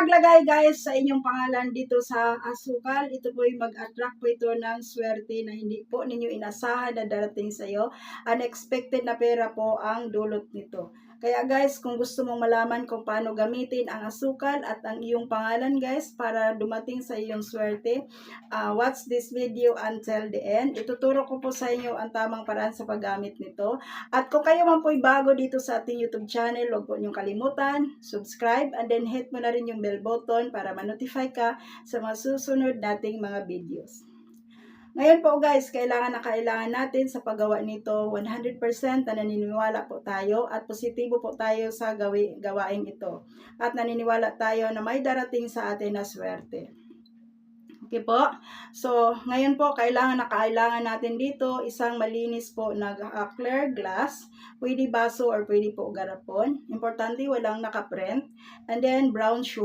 paglagay guys sa inyong pangalan dito sa asukal, ito po yung mag-attract po ito ng swerte na hindi po ninyo inasahan na darating sa iyo. Unexpected na pera po ang dulot nito. Kaya guys, kung gusto mong malaman kung paano gamitin ang asukal at ang iyong pangalan guys para dumating sa iyong swerte, watch this video until the end. Ituturo ko po sa inyo ang tamang paraan sa paggamit nito. At kung kayo man po'y bago dito sa ating YouTube channel, huwag po niyong kalimutan, subscribe, and then hit mo na rin yung bell button para ma-notify ka sa mga susunod nating mga videos. Ngayon po guys, kailangan natin sa paggawa nito 100% na naniniwala po tayo at positibo po tayo sa gawain ito. At naniniwala tayo na may darating sa atin na swerte. Okay po. So, ngayon po, kailangan natin dito isang malinis po na clear glass. Pwede baso or pwede po garapon. Importante, walang nakaprint. And then, brown sugar.